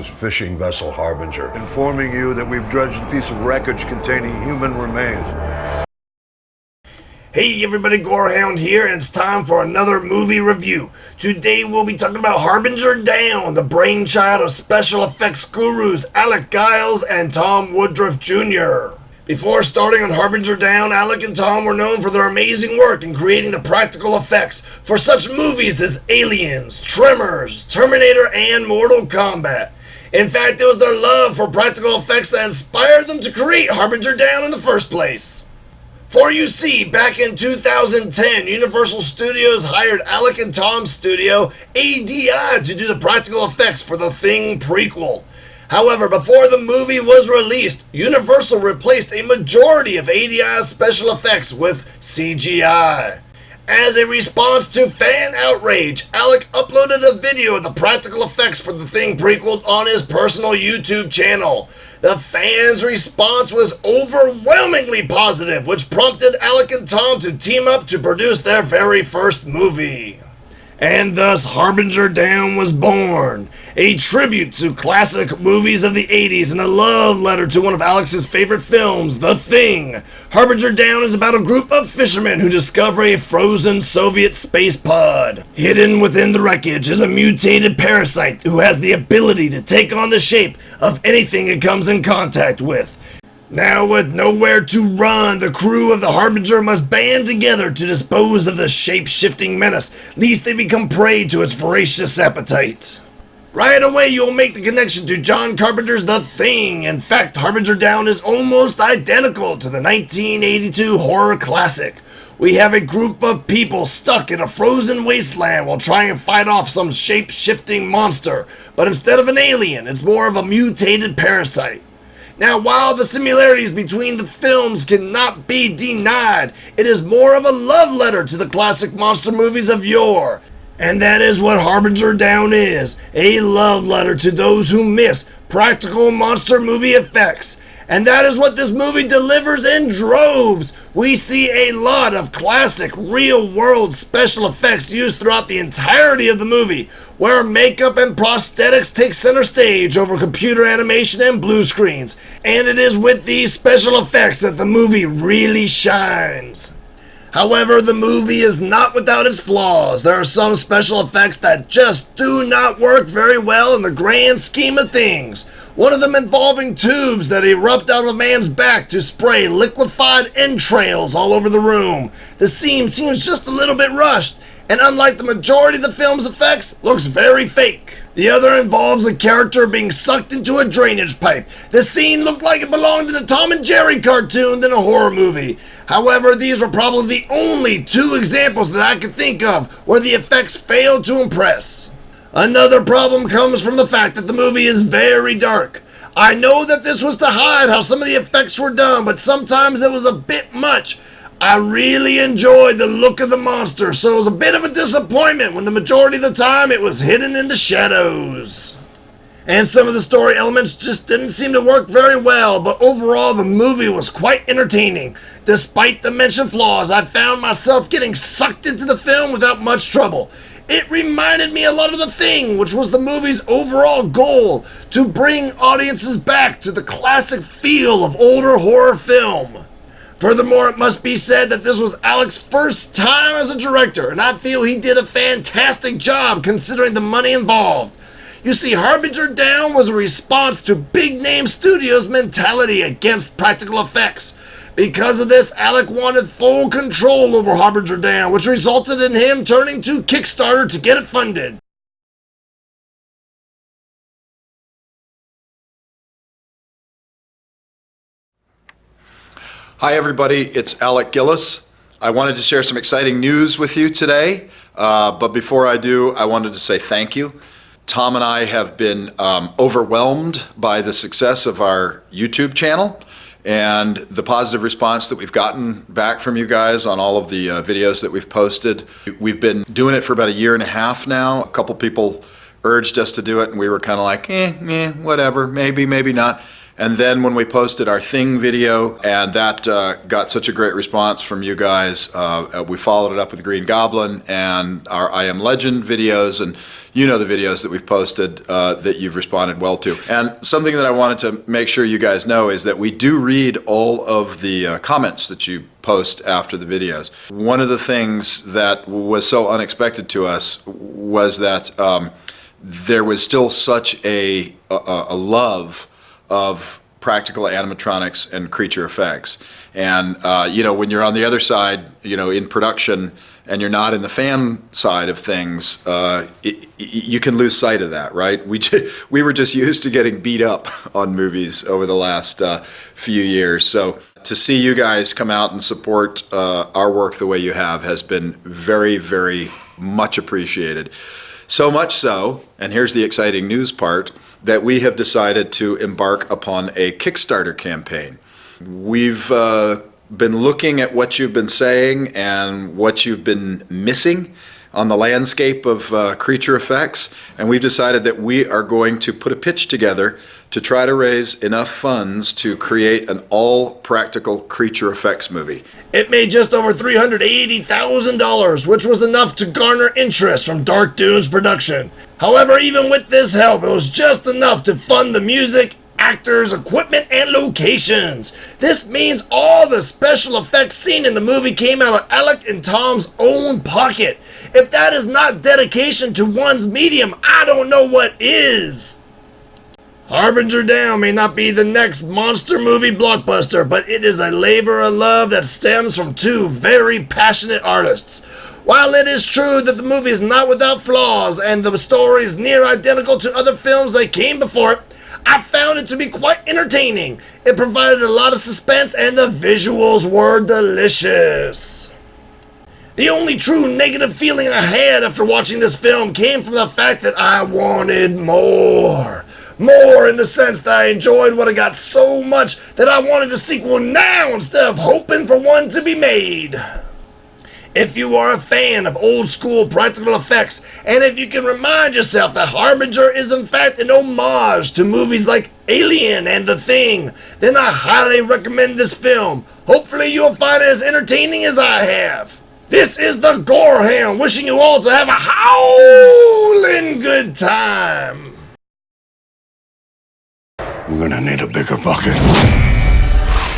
is fishing vessel Harbinger, informing you that we've dredged a piece of wreckage containing human remains. Hey everybody, GoreHound here, and it's time for another movie review. Today we'll be talking about Harbinger Down, the brainchild of special effects gurus Alec Giles and Tom Woodruff Jr. Before starting on Harbinger Down, Alec and Tom were known for their amazing work in creating the practical effects for such movies as Aliens, Tremors, Terminator, and Mortal Kombat. In fact, it was their love for practical effects that inspired them to create Harbinger Down in the first place. For you see, back in 2010, Universal Studios hired Alec and Tom's studio, ADI, to do the practical effects for The Thing prequel. However, before the movie was released, Universal replaced a majority of ADI's special effects with CGI. As a response to fan outrage, Alec uploaded a video of the practical effects for The Thing prequel on his personal YouTube channel. The fans' response was overwhelmingly positive, which prompted Alec and Tom to team up to produce their very first movie. And thus Harbinger Down was born, a tribute to classic movies of the 80s and a love letter to one of Alex's favorite films, The Thing. Harbinger Down is about a group of fishermen who discover a frozen Soviet space pod. Hidden within the wreckage is a mutated parasite who has the ability to take on the shape of anything it comes in contact with. Now, with nowhere to run, the crew of the Harbinger must band together to dispose of the shape-shifting menace, lest they become prey to its voracious appetite. Right away, you'll make the connection to John Carpenter's The Thing. In fact, Harbinger Down is almost identical to the 1982 horror classic. We have a group of people stuck in a frozen wasteland while trying to fight off some shape-shifting monster, but instead of an alien, it's more of a mutated parasite. Now, while the similarities between the films cannot be denied, it is more of a love letter to the classic monster movies of yore. And that is what Harbinger Down is, a love letter to those who miss practical monster movie effects. And that is what this movie delivers in droves. We see a lot of classic, real-world special effects used throughout the entirety of the movie, where makeup and prosthetics take center stage over computer animation and blue screens. And it is with these special effects that the movie really shines. However, the movie is not without its flaws. There are some special effects that just do not work very well in the grand scheme of things. One of them involving tubes that erupt out of a man's back to spray liquefied entrails all over the room. The scene seems just a little bit rushed, and unlike the majority of the film's effects, looks very fake. The other involves a character being sucked into a drainage pipe. The scene looked like it belonged in a Tom and Jerry cartoon than a horror movie. However, these were probably the only two examples that I could think of where the effects failed to impress. Another problem comes from the fact that the movie is very dark. I know that this was to hide how some of the effects were done, but sometimes it was a bit much. I really enjoyed the look of the monster, so it was a bit of a disappointment when the majority of the time it was hidden in the shadows. And some of the story elements just didn't seem to work very well, but overall the movie was quite entertaining. Despite the mentioned flaws, I found myself getting sucked into the film without much trouble. It reminded me a lot of The Thing, which was the movie's overall goal, to bring audiences back to the classic feel of older horror film. Furthermore, it must be said that this was Alec's first time as a director, and I feel he did a fantastic job considering the money involved. You see, Harbinger Down was a response to big-name studios' mentality against practical effects. Because of this, Alec wanted full control over Harbinger Down, which resulted in him turning to Kickstarter to get it funded. Hi everybody, it's Alec Gillis. I wanted to share some exciting news with you today, but before I do, I wanted to say thank you. Tom and I have been overwhelmed by the success of our YouTube channel and the positive response that we've gotten back from you guys on all of the videos that we've posted. We've been doing it for about 1.5 years now. A couple people urged us to do it and we were kind of like, whatever, maybe, maybe not. And then when we posted our Thing video, and that got such a great response from you guys, we followed it up with Green Goblin and our I Am Legend videos, and you know the videos that we've posted that you've responded well to. And something that I wanted to make sure you guys know is that we do read all of the comments that you post after the videos. One of the things that was so unexpected to us was that there was still such a love of practical animatronics and creature effects. And, when you're on the other side, in production, and you're not in the fan side of things, you can lose sight of that, right? We were just used to getting beat up on movies over the last few years. So to see you guys come out and support our work the way you have has been very, very much appreciated. So much so, and here's the exciting news part, that we have decided to embark upon a Kickstarter campaign. We've been looking at what you've been saying and what you've been missing on the landscape of creature effects, and we've decided that we are going to put a pitch together to try to raise enough funds to create an all-practical creature effects movie. It made just over $380,000, which was enough to garner interest from Dark Dune's production. However, even with this help, it was just enough to fund the music, actors, equipment, and locations. This means all the special effects seen in the movie came out of Alec and Tom's own pocket. If that is not dedication to one's medium, I don't know what is. Harbinger Down may not be the next monster movie blockbuster, but it is a labor of love that stems from two very passionate artists. While it is true that the movie is not without flaws and the story is near identical to other films that came before it, I found it to be quite entertaining. It provided a lot of suspense and the visuals were delicious. The only true negative feeling I had after watching this film came from the fact that I wanted more. More in the sense that I enjoyed what I got so much that I wanted a sequel now instead of hoping for one to be made. If you are a fan of old school practical effects, and if you can remind yourself that Harbinger is in fact an homage to movies like Alien and The Thing, then I highly recommend this film. Hopefully you'll find it as entertaining as I have. This is the GoreHound wishing you all to have a howling good time. We're gonna need a bigger bucket.